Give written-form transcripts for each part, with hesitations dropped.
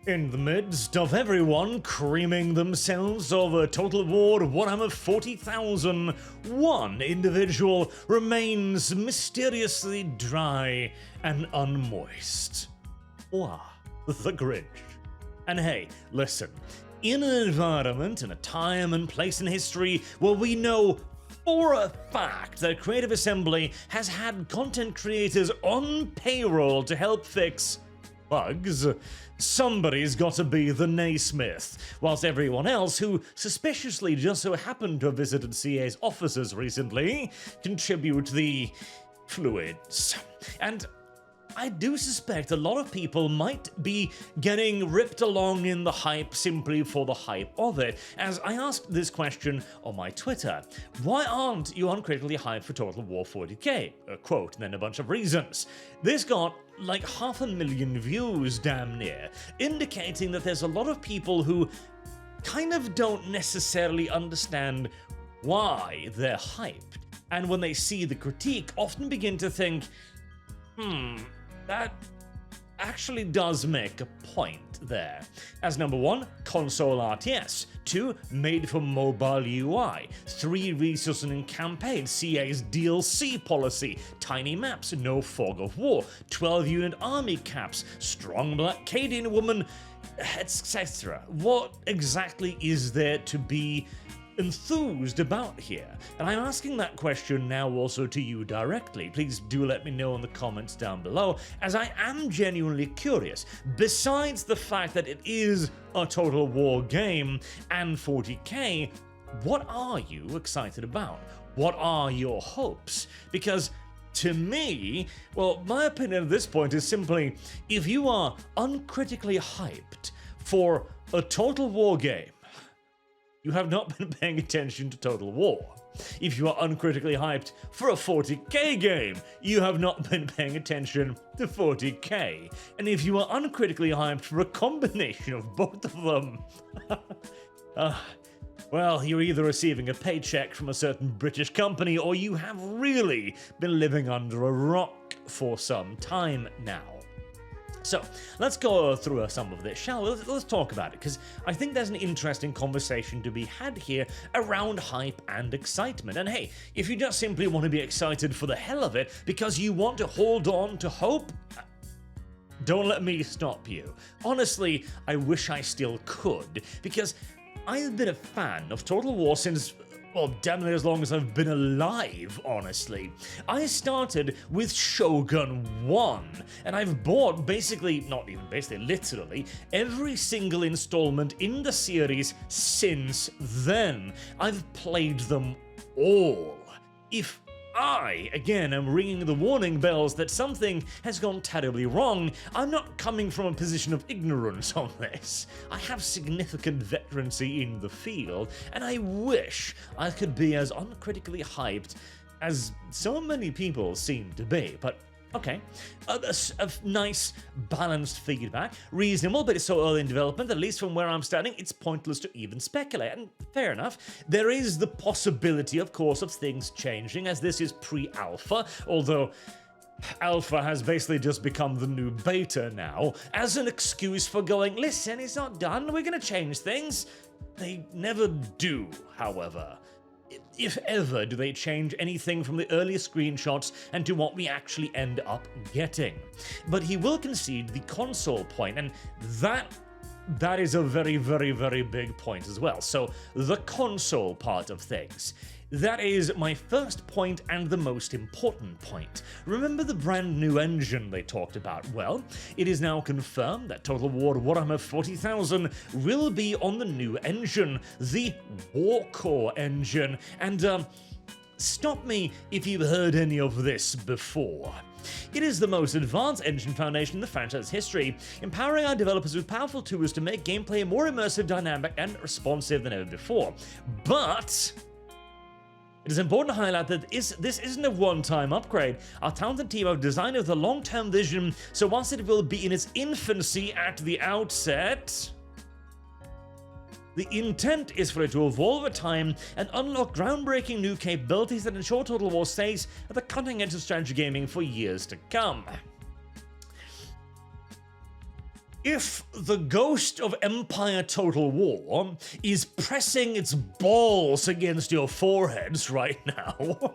In the midst of everyone creaming themselves over Total War Warhammer 40,000, one individual remains mysteriously dry and unmoist. Wah, the Grinch. And hey, listen, in an environment, in a time and place in history where we know for a fact that Creative Assembly has had content creators on payroll to help fix bugs, somebody's got to be the Naismith, whilst everyone else who suspiciously just so happened to have visited CA's offices recently contribute the fluids. And I do suspect a lot of people might be getting ripped along in the hype simply for the hype of it, as I asked this question on my Twitter. Why aren't you uncritically hyped for Total War 40k? A quote, and then a bunch of reasons. This got like 500,000 views damn near, indicating that there's a lot of people who kind of don't necessarily understand why they're hyped, and when they see the critique often begin to think, that actually does make a point there. As number 1, console RTS. 2, made for mobile UI. 3, resourcing campaign, CA's DLC policy. Tiny maps, no fog of war. 12-unit army caps, strong black Cadian woman, etc. What exactly is there to be enthused about here? And I'm asking that question now also to you directly. Please do let me know in the comments down below, as I am genuinely curious. Besides the fact that it is a Total War game and 40k, what are you excited about? What are your hopes? Because to me, well, my opinion at this point is simply, if you are uncritically hyped for a Total War game, you have not been paying attention to Total War. If you are uncritically hyped for a 40k game, you have not been paying attention to 40k. And if you are uncritically hyped for a combination of both of them, well, you're either receiving a paycheck from a certain British company, or you have really been living under a rock for some time now. So, let's go through some of this, shall we? Let's talk about it, because I think there's an interesting conversation to be had here around hype and excitement. And hey, if you just simply want to be excited for the hell of it, because you want to hold on to hope, don't let me stop you. Honestly, I wish I still could, because I've been a fan of Total War since, well, damn near as long as I've been alive, honestly. I started with Shogun 1, and I've bought basically, not even basically, literally, every single installment in the series since then. I've played them all. If I, again, am ringing the warning bells that something has gone terribly wrong, I'm not coming from a position of ignorance on this. I have significant veterancy in the field, and I wish I could be as uncritically hyped as so many people seem to be, but okay, a nice, balanced feedback, reasonable, but it's so early in development, at least from where I'm standing, it's pointless to even speculate, and fair enough. There is the possibility, of course, of things changing, as this is pre-alpha, although alpha has basically just become the new beta now, as an excuse for going, listen, it's not done, we're gonna change things. They never do, however. If ever do they change anything from the earlier screenshots and to what we actually end up getting. But he will concede the console point, and that is a very, very, very big point as well. So the console part of things. That is my first point and the most important point. Remember the brand new engine they talked about? Well, it is now confirmed that Total War Warhammer 40,000 will be on the new engine, the Warcore engine, and stop me if you've heard any of this before. It is the most advanced engine foundation in the franchise's history, empowering our developers with powerful tools to make gameplay more immersive, dynamic, and responsive than ever before. But it is important to highlight that this isn't a one-time upgrade. Our talented team have designed it with a long-term vision, so whilst it will be in its infancy at the outset, the intent is for it to evolve over time and unlock groundbreaking new capabilities that ensure Total War stays at the cutting edge of strategy gaming for years to come. If the ghost of Empire Total War is pressing its balls against your foreheads right now,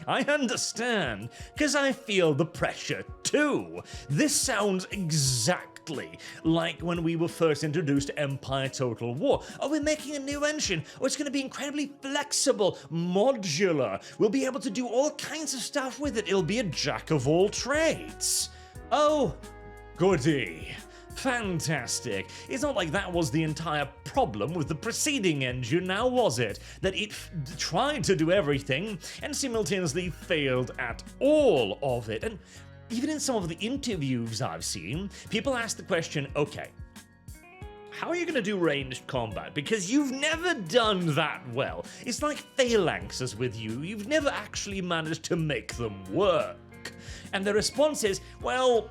I understand, because I feel the pressure too. This sounds exactly like when we were first introduced to Empire Total War. Oh, we're making a new engine. Oh, it's going to be incredibly flexible, modular. We'll be able to do all kinds of stuff with it. It'll be a jack of all trades. Oh, goody. Fantastic. It's not like that was the entire problem with the preceding engine, now was it? That it tried to do everything and simultaneously failed at all of it. And even in some of the interviews I've seen, people ask the question, okay, how are you going to do ranged combat? Because you've never done that well. It's like phalanxes with you. You've never actually managed to make them work. And the response is, well,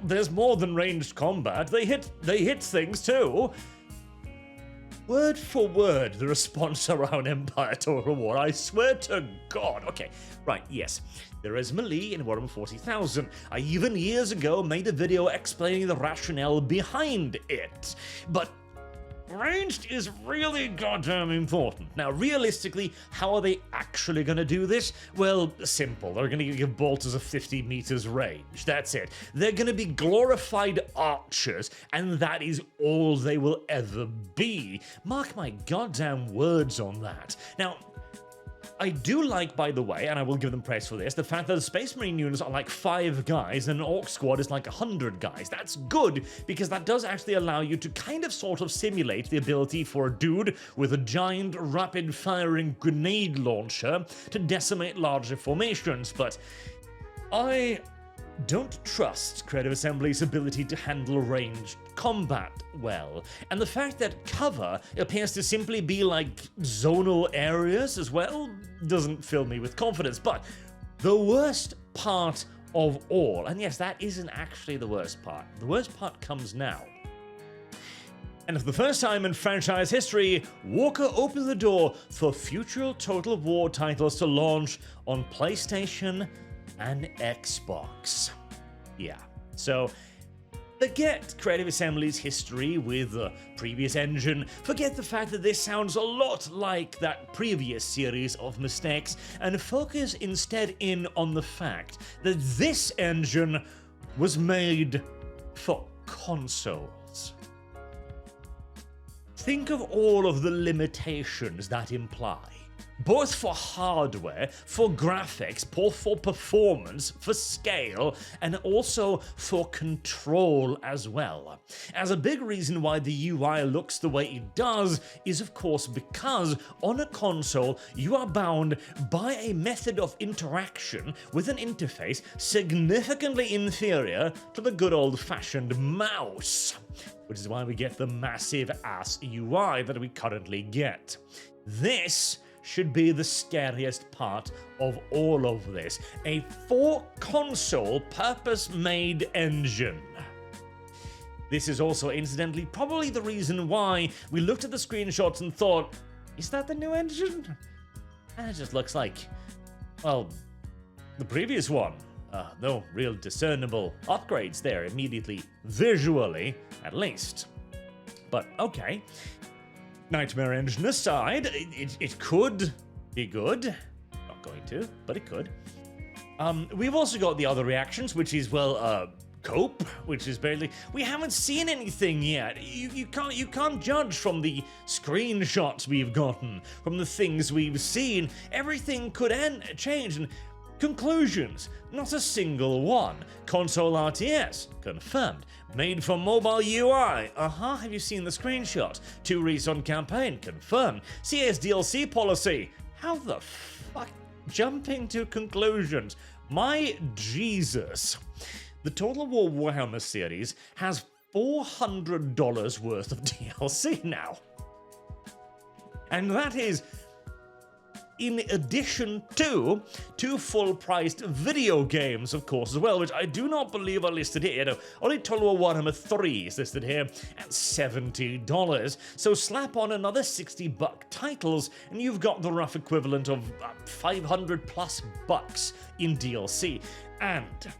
there's more than ranged combat. They hit things too. Word for word, the response around Empire Total War. I swear to God. Okay, right, yes. There is melee in Warhammer 40,000. I even years ago made a video explaining the rationale behind it. But ranged is really goddamn important. Now, realistically, how are they actually going to do this? Well, simple. They're going to give bolters a 50 meters range. That's it. They're going to be glorified archers, and that is all they will ever be. Mark my goddamn words on that. Now, I do like, by the way, and I will give them praise for this, the fact that the Space Marine units are like 5 guys and an Orc squad is like 100 guys. That's good, because that does actually allow you to kind of sort of simulate the ability for a dude with a giant rapid-firing grenade launcher to decimate larger formations, but I don't trust Creative Assembly's ability to handle ranged combat well. And the fact that cover appears to simply be like zonal areas as well doesn't fill me with confidence. But the worst part of all, and yes, that isn't actually the worst part. The worst part comes now. And for the first time in franchise history, Walker opened the door for future Total War titles to launch on PlayStation and Xbox. Yeah, so forget Creative Assembly's history with the previous engine, forget the fact that this sounds a lot like that previous series of mistakes, and focus instead in on the fact that this engine was made for consoles. Think of all of the limitations that imply. Both for hardware, for graphics, for performance, for scale, and also for control as well. As a big reason why the UI looks the way it does is of course because on a console you are bound by a method of interaction with an interface significantly inferior to the good old-fashioned mouse, which is why we get the massive ass UI that we currently get. This should be the scariest part of all of this. A for-console, purpose-made engine. This is also, incidentally, probably the reason why we looked at the screenshots and thought, is that the new engine? And it just looks like, well, the previous one. No real discernible upgrades there immediately, visually, at least. But okay. Nightmare Engine aside, it could be good. Not going to, but it could. We've also got the other reactions, which is, well, cope, which is barely. We haven't seen anything yet. You can't judge from the screenshots we've gotten, from the things we've seen. Everything could change. And conclusions, not a single one. Console RTS, confirmed. Made for mobile UI, have you seen the screenshot? 2 recent campaign, confirmed. CS DLC policy, how the fuck? Jumping to conclusions. My Jesus. The Total War Warhammer series has $400 worth of DLC now. And that is in addition to 2 full-priced video games, of course, as well, which I do not believe are listed here. No, only Total War Warhammer 3 is listed here at $70. So slap on another $60 titles, and you've got the rough equivalent of $500+ in DLC. And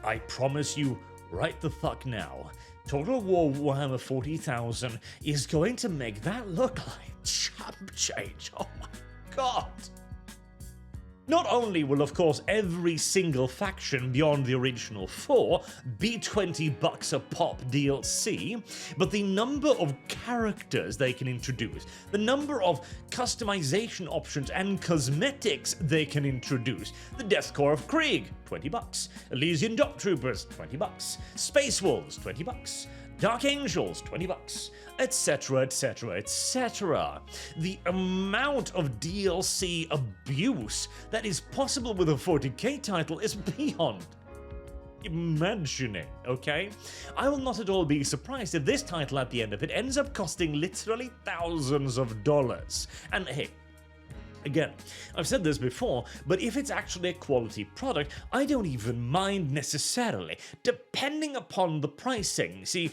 I promise you right the fuck now, Total War Warhammer 40,000 is going to make that look like chump change. Oh my god. Not only will, of course, every single faction beyond the original 4 be $20 a pop DLC, but the number of characters they can introduce, the number of customization options and cosmetics they can introduce, the Death Corps of Krieg, $20, Elysian Dot Troopers, $20, Space Wolves, $20, Dark Angels, $20, etc, etc, etc. The amount of DLC abuse that is possible with a 40k title is beyond imagining, okay? I will not at all be surprised if this title at the end of it ends up costing literally thousands of dollars. And hey, again, I've said this before, but if it's actually a quality product, I don't even mind necessarily, depending upon the pricing. See,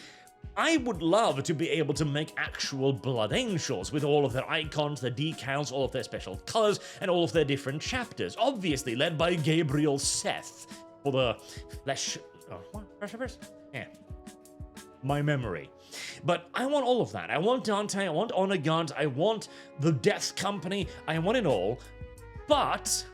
I would love to be able to make actual Blood Angels with all of their icons, their decals, all of their special colors, and all of their different chapters, obviously led by Gabriel Seth for the flesh... Oh, what? Yeah. My memory. But I want all of that. I want Dante, I want Honor Guards, I want the Death Company, I want it all, but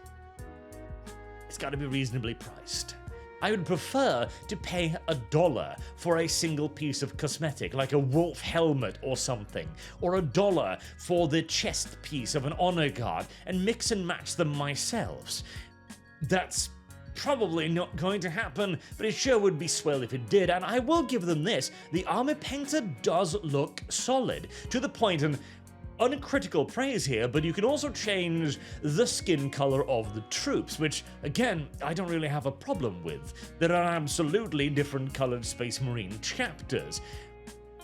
it's got to be reasonably priced. I would prefer to pay $1 for a single piece of cosmetic, like a wolf helmet or something, or $1 for the chest piece of an Honor Guard, and mix and match them myself. That's probably not going to happen, but it sure would be swell if it did, and I will give them this. The armor painter does look solid, to the point, and uncritical praise here, but you can also change the skin color of the troops, which, again, I don't really have a problem with. There are absolutely different colored Space Marine chapters.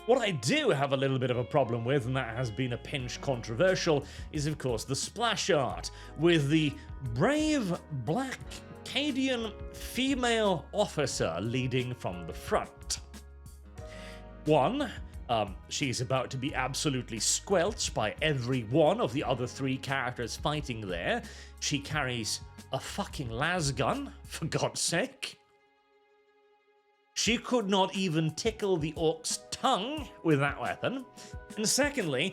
What I do have a little bit of a problem with, and that has been a pinch controversial, is of course the splash art, with the brave black Cadian female officer leading from the front. One, she's about to be absolutely squelched by every one of the other 3 characters fighting there. She carries a fucking lasgun, for God's sake. She could not even tickle the orc's tongue with that weapon. And secondly,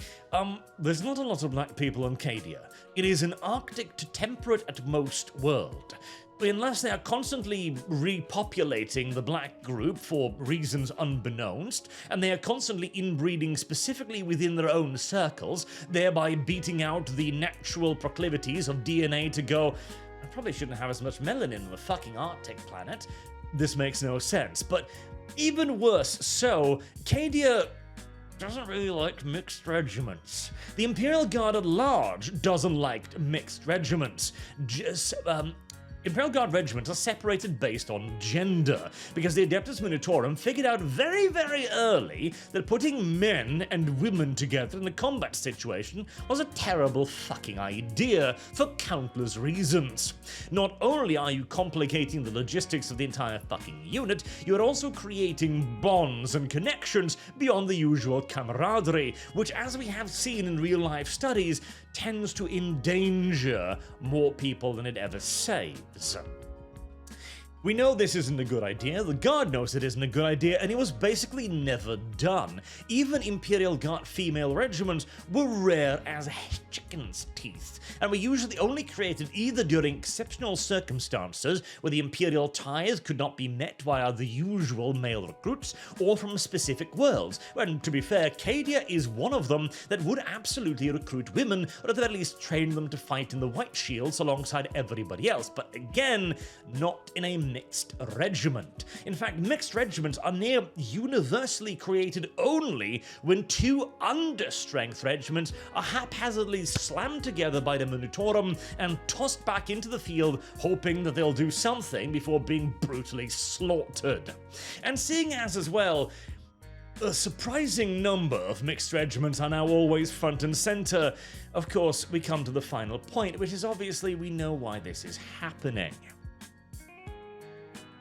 there's not a lot of black people on Cadia. It is an Arctic to temperate at most world. Unless they are constantly repopulating the black group for reasons unbeknownst, and they are constantly inbreeding specifically within their own circles, thereby beating out the natural proclivities of DNA to go, I probably shouldn't have as much melanin on the fucking Arctic planet. This makes no sense. But even worse so, Cadia doesn't really like mixed regiments. The Imperial Guard at large doesn't like mixed regiments. Imperial Guard regiments are separated based on gender, because the Adeptus Minitorum figured out very, very early that putting men and women together in a combat situation was a terrible fucking idea for countless reasons. Not only are you complicating the logistics of the entire fucking unit, you are also creating bonds and connections beyond the usual camaraderie, which, as we have seen in real-life studies, tends to endanger more people than it ever saves. We know this isn't a good idea, the Guard knows it isn't a good idea, and it was basically never done. Even Imperial Guard female regiments were rare as chicken's teeth, and were usually only created either during exceptional circumstances where the Imperial ties could not be met via the usual male recruits, or from specific worlds, and to be fair, Cadia is one of them that would absolutely recruit women, or at the very least train them to fight in the White Shields alongside everybody else, but again, not in a mixed regiment. In fact, mixed regiments are near universally created only when 2 understrength regiments are haphazardly slammed together by the Minitorum and tossed back into the field, hoping that they'll do something before being brutally slaughtered. And seeing as well, a surprising number of mixed regiments are now always front and center, of course, we come to the final point, which is obviously we know why this is happening.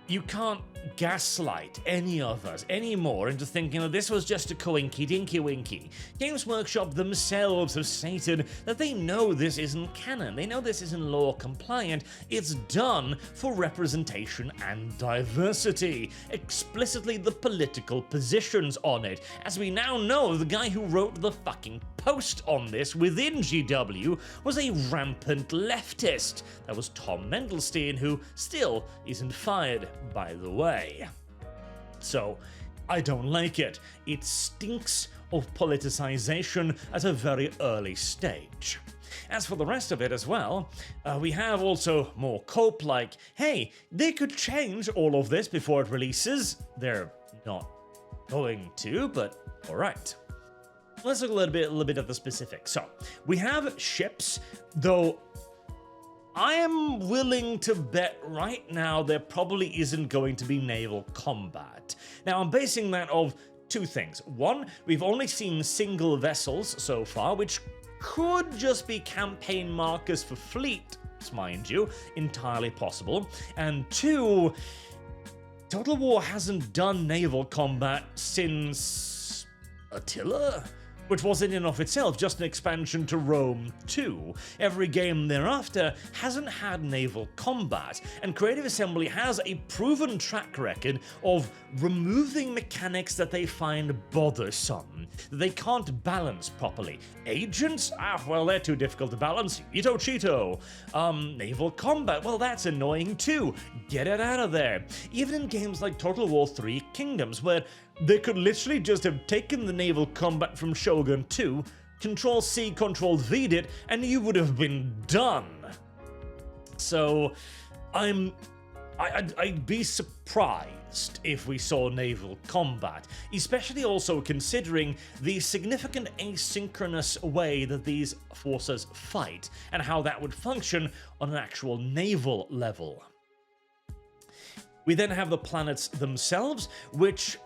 You can't gaslight any of us anymore into thinking that this was just a coinky dinky winky. Games Workshop themselves have stated that they know this isn't canon, they know this isn't law compliant, it's done for representation and diversity. Explicitly the political positions on it. As we now know, the guy who wrote the fucking post on this within GW was a rampant leftist. That was Tom Mendelstein, who still isn't fired, by the way. So, I don't like it. It stinks of politicization at a very early stage. As for the rest of it as well, we have also more cope like, hey, they could change all of this before it releases. They're not going to, but alright. Let's look a little bit at the specifics. So, we have ships, though I am willing to bet right now there probably isn't going to be naval combat. Now, I'm basing that off two things. One, we've only seen single vessels so far, which could just be campaign markers for fleets, mind you, entirely possible. And two, Total War hasn't done naval combat since Attila? Which was in and of itself just an expansion to Rome 2. Every game thereafter hasn't had naval combat, and Creative Assembly has a proven track record of removing mechanics that they find bothersome, that they can't balance properly. Agents? Well, they're too difficult to balance. Ito Cheeto. Naval combat? Well, that's annoying too. Get it out of there. Even in games like Total War 3 Kingdoms, where they could literally just have taken the naval combat from Shogun 2, Control-C, Control-V'd it, and you would have been done. So, I'd be surprised if we saw naval combat, especially also considering the significant asynchronous way that these forces fight, and how that would function on an actual naval level. We then have the planets themselves, which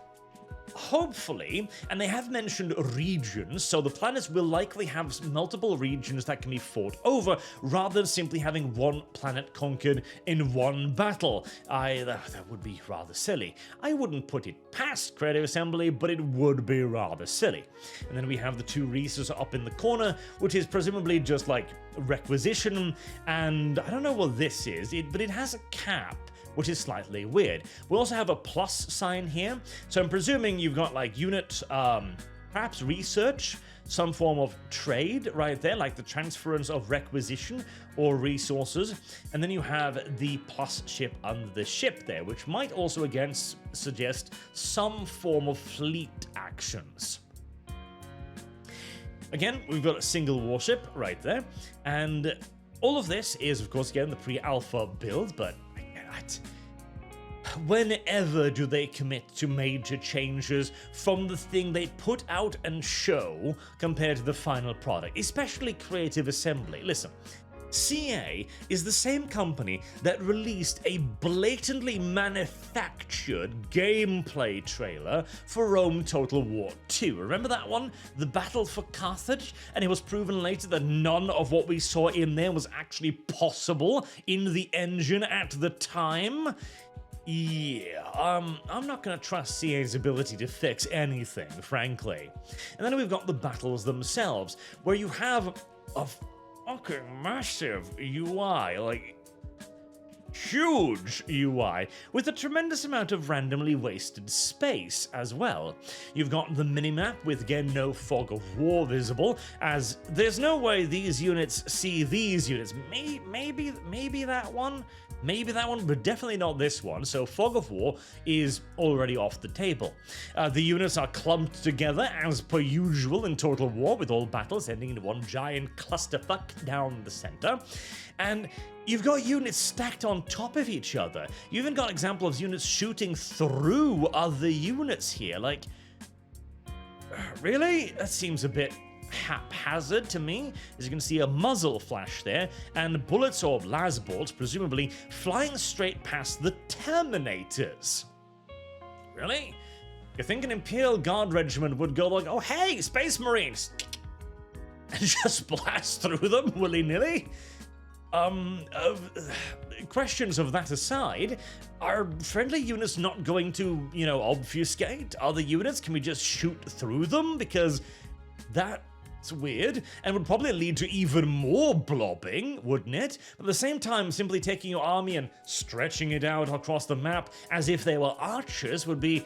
hopefully, and they have mentioned regions, so the planets will likely have multiple regions that can be fought over, rather than simply having one planet conquered in one battle. That would be rather silly. I wouldn't put it past Creative Assembly, but it would be rather silly. And then we have the two resources up in the corner, which is presumably just like requisition, and I don't know what this is, but it has a cap, which is slightly weird. We also have a plus sign here, so I'm presuming you've got like unit, perhaps research, some form of trade right there, like the transference of requisition or resources, and then you have the plus ship under the ship there, which might also again suggest some form of fleet actions. Again, we've got a single warship right there, and all of this is, of course, again, the pre-alpha build, but whenever do they commit to major changes from the thing they put out and show compared to the final product, especially Creative Assembly? Listen, CA is the same company that released a blatantly manufactured gameplay trailer for Rome Total War 2. Remember that one? The Battle for Carthage? And it was proven later that none of what we saw in there was actually possible in the engine at the time? Yeah, I'm not going to trust CA's ability to fix anything, frankly. And then we've got the battles themselves, where you have a fucking massive UI, like huge UI, with a tremendous amount of randomly wasted space as well. You've got the minimap with, again, no fog of war visible, as there's no way these units see these units. Maybe that one? Maybe that one, but definitely not this one, so Fog of War is already off the table. The units are clumped together as per usual in Total War, with all battles ending in one giant clusterfuck down the center. And you've got units stacked on top of each other. You even got examples of units shooting through other units here. Like, really? That seems a bit haphazard to me. As you can see, a muzzle flash there, and bullets or las bolts, presumably, flying straight past the Terminators. Really? You think an Imperial Guard regiment would go like, oh hey, Space Marines, and just blast through them willy-nilly? Questions of that aside, are friendly units not going to, obfuscate other units? Can we just shoot through them? Because that's weird, and would probably lead to even more blobbing, wouldn't it? But at the same time, simply taking your army and stretching it out across the map as if they were archers would be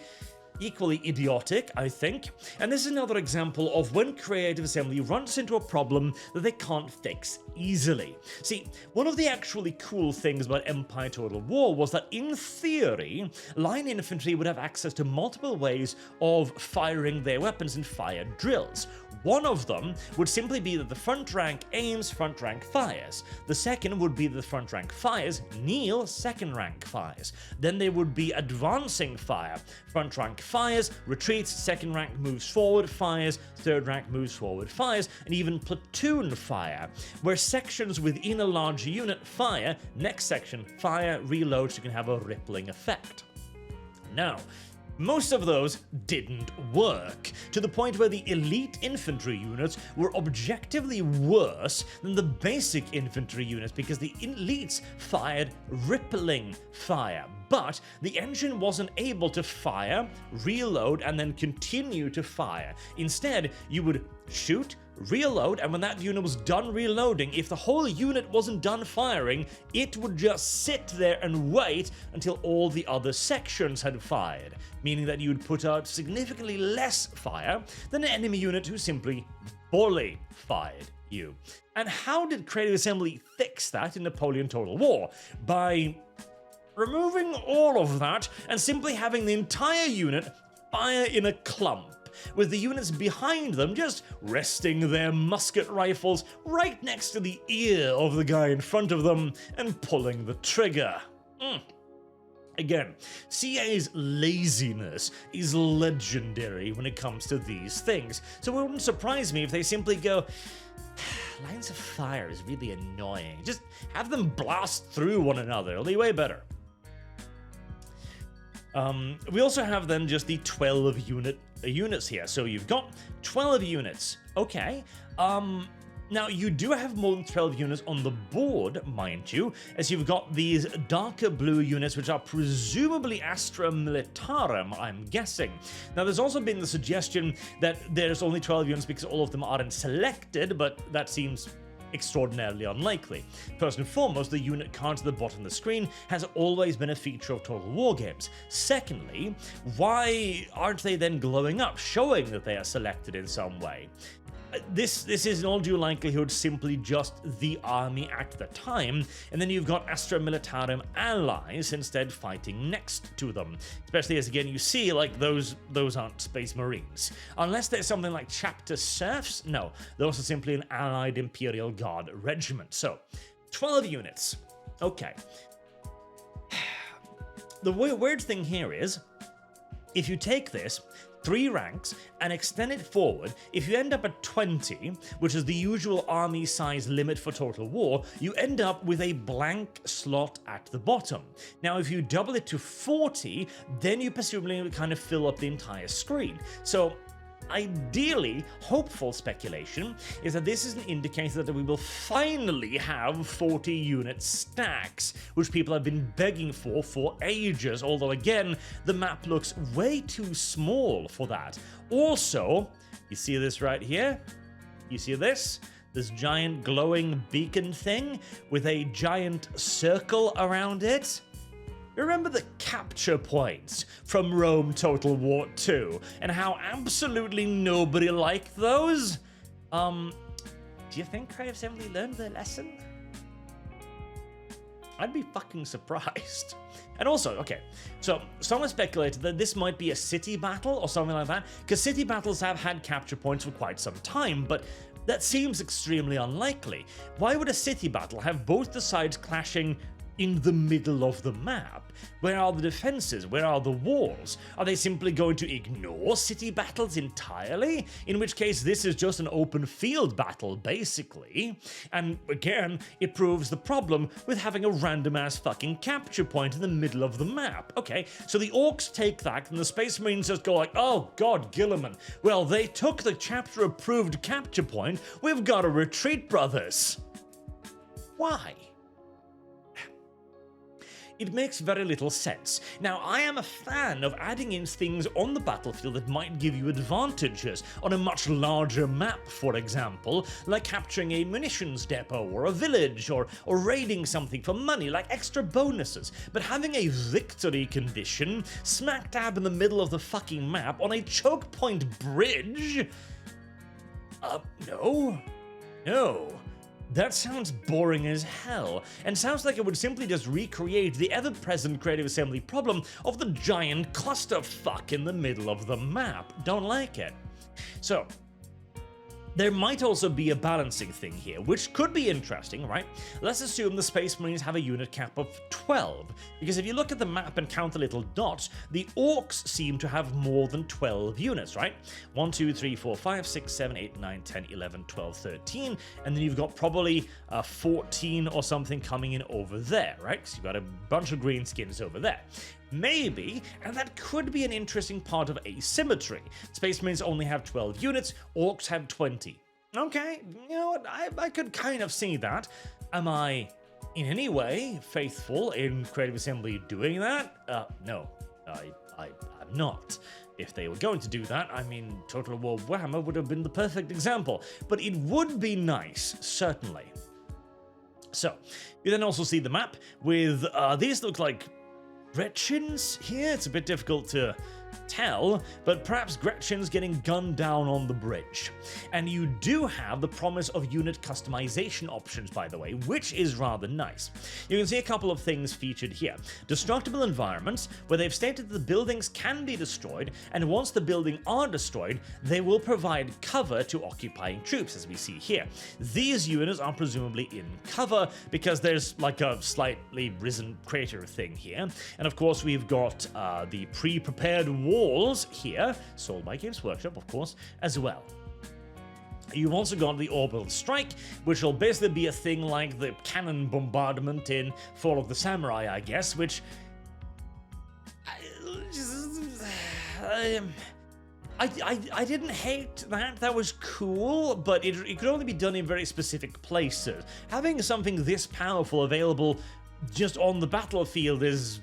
equally idiotic, I think. And this is another example of when Creative Assembly runs into a problem that they can't fix easily. See, one of the actually cool things about Empire Total War was that in theory, line infantry would have access to multiple ways of firing their weapons in fire drills. One of them would simply be that the front rank aims, front rank fires. The second would be the front rank fires, kneel, second rank fires. Then there would be advancing fire. Front rank fires, retreats, second rank moves forward, fires, third rank moves forward, fires, and even platoon fire, where sections within a larger unit fire, next section fire, reload, so you can have a rippling effect. Now, most of those didn't work, to the point where the elite infantry units were objectively worse than the basic infantry units because the elites fired rippling fire, but the engine wasn't able to fire, reload, and then continue to fire. Instead, you would shoot, reload, and when that unit was done reloading, if the whole unit wasn't done firing, it would just sit there and wait until all the other sections had fired, meaning that you would put out significantly less fire than an enemy unit who simply bully fired you. And how did Creative Assembly fix that in Napoleon Total War? By removing all of that and simply having the entire unit fire in a clump, with the units behind them just resting their musket rifles right next to the ear of the guy in front of them and pulling the trigger. Again, CA's laziness is legendary when it comes to these things, so it wouldn't surprise me if they simply go, lines of fire is really annoying, just have them blast through one another, it'll be way better. We also have then just the 12 units here. So you've got 12 units. Okay. Now you do have more than 12 units on the board, mind you, as you've got these darker blue units, which are presumably Astra Militarum, I'm guessing. Now there's also been the suggestion that there's only 12 units because all of them aren't selected, but that seems extraordinarily unlikely. First and foremost, the unit card to the bottom of the screen has always been a feature of Total War games. Secondly, why aren't they then glowing up, showing that they are selected in some way? This is in all due likelihood simply just the army at the time, and then you've got Astra Militarum allies instead fighting next to them. Especially as, again, you see, like, those aren't Space Marines. Unless there's something like Chapter Serfs, no, those are simply an allied Imperial Guard regiment. So, 12 units. Okay. The weird thing here is, if you take this 3 ranks and extend it forward, if you end up at 20, which is the usual army size limit for Total War, you end up with a blank slot at the bottom. Now, if you double it to 40, then you presumably kind of fill up the entire screen. So, ideally, hopeful speculation is that this is an indicator that we will finally have 40 unit stacks, which people have been begging for ages, although again, the map looks way too small for that. Also, you see this right here? You see this? This giant glowing beacon thing with a giant circle around it? Remember the capture points from Rome Total War 2 and how absolutely nobody liked those? Do you think Creative Assembly learned their lesson? I'd be fucking surprised. And also, okay, so someone speculated that this might be a city battle or something like that, because city battles have had capture points for quite some time, but that seems extremely unlikely. Why would a city battle have both the sides clashing in the middle of the map? Where are the defenses? Where are the walls? Are they simply going to ignore city battles entirely? In which case, this is just an open field battle, basically. And again, it proves the problem with having a random ass fucking capture point in the middle of the map. Okay, so the orcs take that, and the Space Marines just go like, oh god, Gilliman. Well, they took the chapter approved capture point. We've got to retreat, brothers. Why? it makes very little sense. Now, I am a fan of adding in things on the battlefield that might give you advantages on a much larger map, for example, like capturing a munitions depot or a village, or raiding something for money, like extra bonuses. But having a victory condition smack dab in the middle of the fucking map on a choke point bridge? No. That sounds boring as hell, and sounds like it would simply just recreate the ever-present Creative Assembly problem of the giant clusterfuck in the middle of the map. Don't like it. So, there might also be a balancing thing here, which could be interesting, right? Let's assume the Space Marines have a unit cap of 12, because if you look at the map and count the little dots, the Orcs seem to have more than 12 units, right? 1, 2, 3, 4, 5, 6, 7, 8, 9, 10, 11, 12, 13, and then you've got probably 14 or something coming in over there, right? So you've got a bunch of greenskins over there. Maybe, and that could be an interesting part of asymmetry. Space Marines only have 12 units, Orcs have 20. Okay, you know what, I could kind of see that. Am I in any way faithful in Creative Assembly doing that? No, I'm not. If they were going to do that, I mean, Total War Warhammer would have been the perfect example, but it would be nice, certainly. So, you then also see the map with, these look like Gretchens here. It's a bit difficult to tell, but perhaps Gretchen's getting gunned down on the bridge. And you do have the promise of unit customization options, by the way, which is rather nice. You can see a couple of things featured here. Destructible environments, where they've stated that the buildings can be destroyed, and once the buildings are destroyed, they will provide cover to occupying troops, as we see here. These units are presumably in cover, because there's like a slightly risen crater thing here. And of course, we've got the pre-prepared walls here, sold by Games Workshop, of course, as well. You've also got the orbital strike, which will basically be a thing like the cannon bombardment in Fall of the Samurai, I guess, which I didn't hate that. That was cool, but it could only be done in very specific places. Having something this powerful available just on the battlefield is...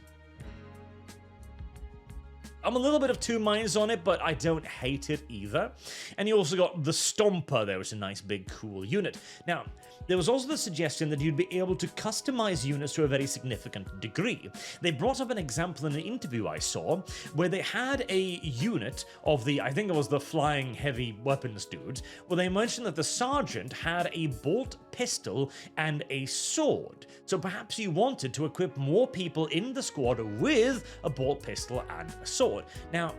I'm a little bit of two minds on it, but I don't hate it either. And you also got the Stomper there, which is a nice big cool unit. Now, there was also the suggestion that you'd be able to customize units to a very significant degree. They brought up an example in an interview I saw where they had a unit of the, I think it was the flying heavy weapons dudes, where they mentioned that the sergeant had a bolt pistol and a sword. So perhaps you wanted to equip more people in the squad with a bolt pistol and a sword. Now,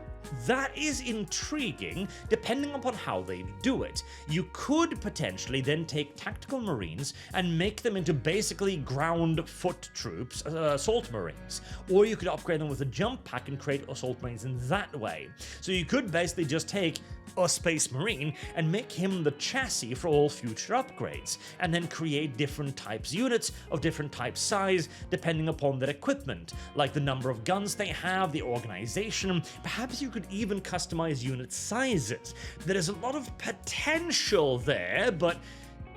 that is intriguing, depending upon how they do it. You could potentially then take tactical marines and make them into basically ground foot troops, assault marines. Or you could upgrade them with a jump pack and create assault marines in that way. So you could basically just take a space marine and make him the chassis for all future upgrades, and then create different types units of different types size depending upon their equipment, like the number of guns they have, the organization. Perhaps you could even customize unit sizes. There is a lot of potential there, but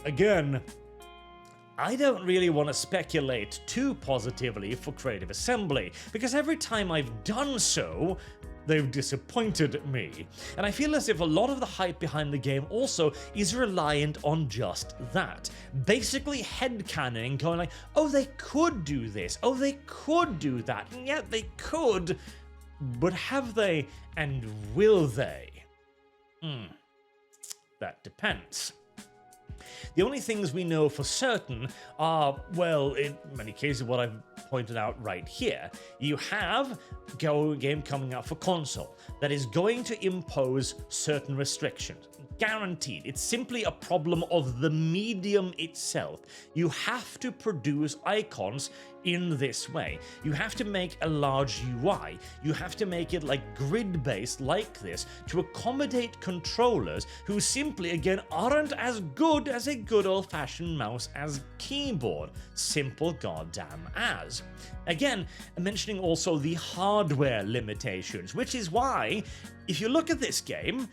again, I don't really want to speculate too positively for Creative Assembly, because every time I've done so, they've disappointed me. And I feel as if a lot of the hype behind the game also is reliant on just that. Basically headcanon, going like, oh, they could do this, oh, they could do that, and yeah, they could, but have they, and will they? That depends. The only things we know for certain are, well, in many cases, what I've pointed out right here. You have a game coming out for console that is going to impose certain restrictions. Guaranteed. It's simply a problem of the medium itself. You have to produce icons in this way. You have to make a large UI. You have to make it like grid-based like this to accommodate controllers who simply, again, aren't as good as a good old-fashioned mouse as keyboard. Simple goddamn as. Again, mentioning also the hardware limitations, which is why, if you look at this game,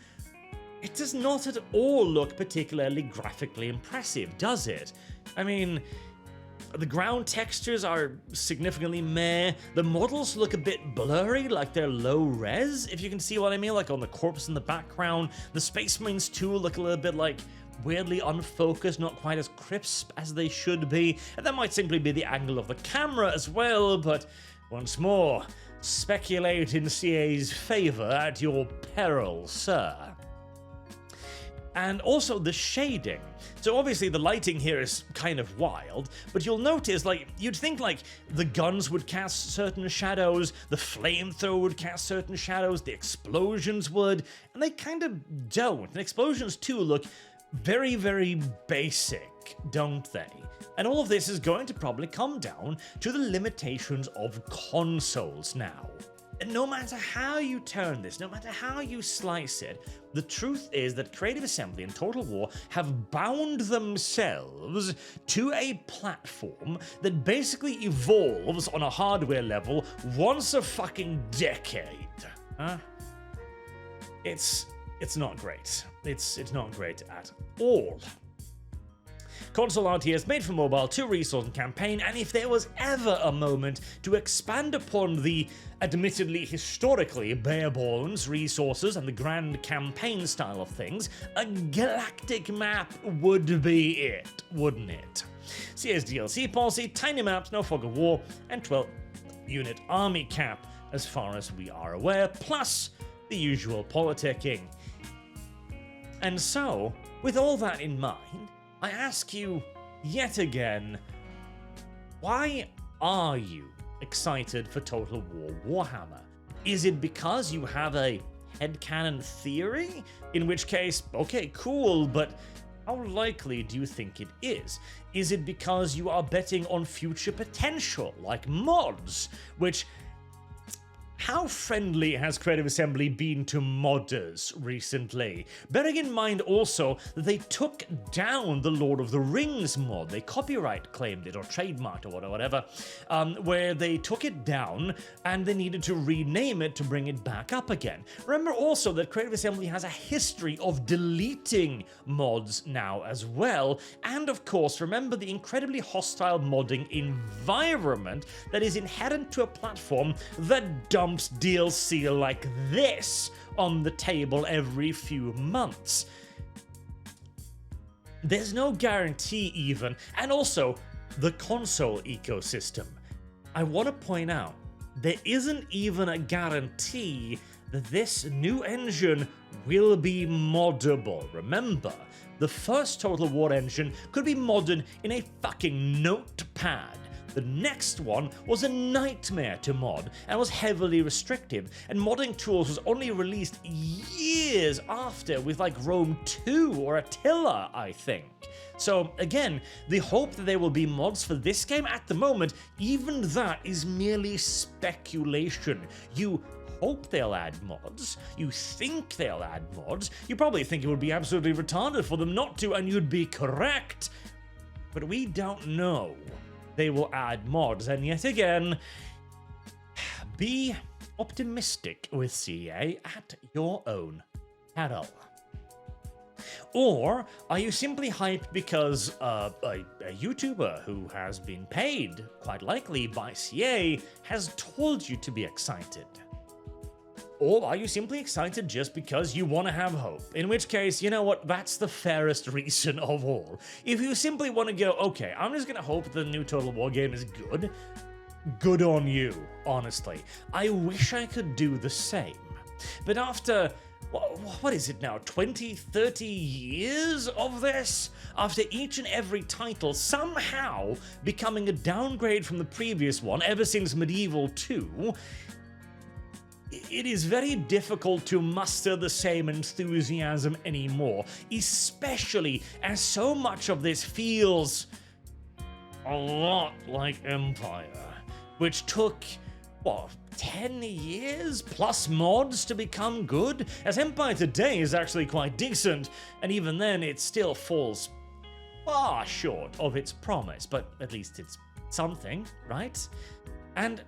it does not at all look particularly graphically impressive, does it? I mean, The ground textures are significantly meh. The models look a bit blurry, like they're low res, if you can see what I mean, like on the corpse in the background. The Space Marines too look a little bit like weirdly unfocused, not quite as crisp as they should be. And that might simply be the angle of the camera as well, but once more, speculate in CA's favor at your peril, sir. And also the shading. So obviously the lighting here is kind of wild, but you'll notice, like, you'd think like the guns would cast certain shadows, the flamethrower would cast certain shadows, the explosions would, and they kind of don't. And explosions too look very, very basic, don't they? And all of this is going to probably come down to the limitations of consoles now. And no matter how you turn this, no matter how you slice it, the truth is that Creative Assembly and Total War have bound themselves to a platform that basically evolves on a hardware level once a fucking decade. Huh? It's not great. It's not great at all. Console RTS made for mobile, 2 resource and campaign, and if there was ever a moment to expand upon the admittedly historically bare bones resources and the grand campaign style of things, a galactic map would be it, wouldn't it? CS DLC policy, tiny maps, no fog of war, and 12 unit army cap, as far as we are aware, plus the usual politicking. And so, with all that in mind, I ask you yet again, why are you excited for Total War Warhammer? Is it because you have a headcanon theory? In which case, okay, cool, but how likely do you think it is? Is it because you are betting on future potential, like mods, which... How friendly has Creative Assembly been to modders recently? Bearing in mind also that they took down the Lord of the Rings mod. They copyright claimed it or trademarked or whatever, where they took it down and they needed to rename it to bring it back up again. Remember also that Creative Assembly has a history of deleting mods now as well. And of course, remember the incredibly hostile modding environment that is inherent to a platform that dumps DLC like this on the table every few months. There's no guarantee even, and also the console ecosystem. I want to point out, there isn't even a guarantee that this new engine will be moddable. Remember, the first Total War engine could be modded in a fucking notepad. The next one was a nightmare to mod and was heavily restrictive, and modding tools was only released years after with like Rome 2 or Attila, I think. So again, the hope that there will be mods for this game at the moment, even that is merely speculation. You hope they'll add mods, you think they'll add mods, you probably think it would be absolutely retarded for them not to, and you'd be correct, but we don't know. They will add mods, and yet again, be optimistic with CA at your own peril. Or are you simply hyped because a YouTuber who has been paid, quite likely by CA, has told you to be excited? Or are you simply excited just because you want to have hope? In which case, you know what, that's the fairest reason of all. If you simply want to go, okay, I'm just going to hope the new Total War game is good, good on you, honestly. I wish I could do the same. But after, what is it now, 20, 30 years of this? After each and every title somehow becoming a downgrade from the previous one ever since Medieval 2, it is very difficult to muster the same enthusiasm anymore, especially as so much of this feels a lot like Empire, which took, what, 10 years plus mods to become good? As Empire today is actually quite decent, and even then it still falls far short of its promise, but at least it's something, right? And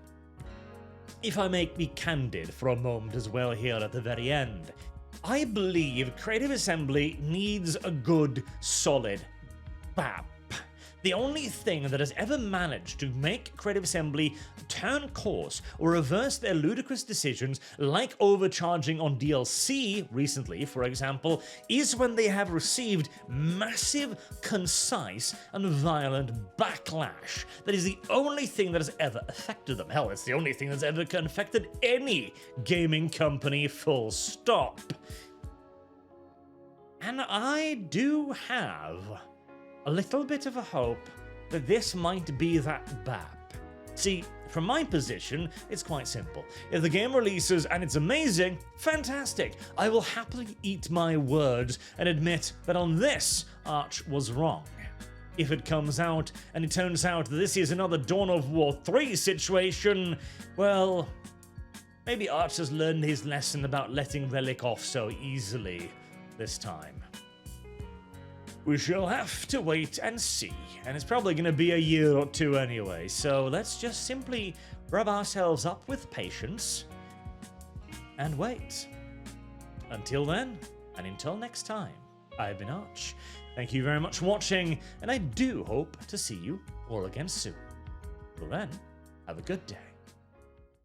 if I may be candid for a moment as well here at the very end, I believe Creative Assembly needs a good, solid BAP. The only thing that has ever managed to make Creative Assembly turn course or reverse their ludicrous decisions, like overcharging on DLC recently, for example, is when they have received massive, concise, and violent backlash. That is the only thing that has ever affected them. Hell, it's the only thing that's ever affected any gaming company, full stop. And I do have a little bit of a hope that this might be that BAP. See, from my position, it's quite simple. If the game releases and it's amazing, fantastic. I will happily eat my words and admit that on this, Arch was wrong. If it comes out and it turns out that this is another Dawn of War 3 situation, well, maybe Arch has learned his lesson about letting Relic off so easily this time. We shall have to wait and see, and it's probably going to be a year or two anyway, so let's just simply rub ourselves up with patience and wait. Until then, and until next time, I've been Arch. Thank you very much for watching, and I do hope to see you all again soon. Till then, have a good day.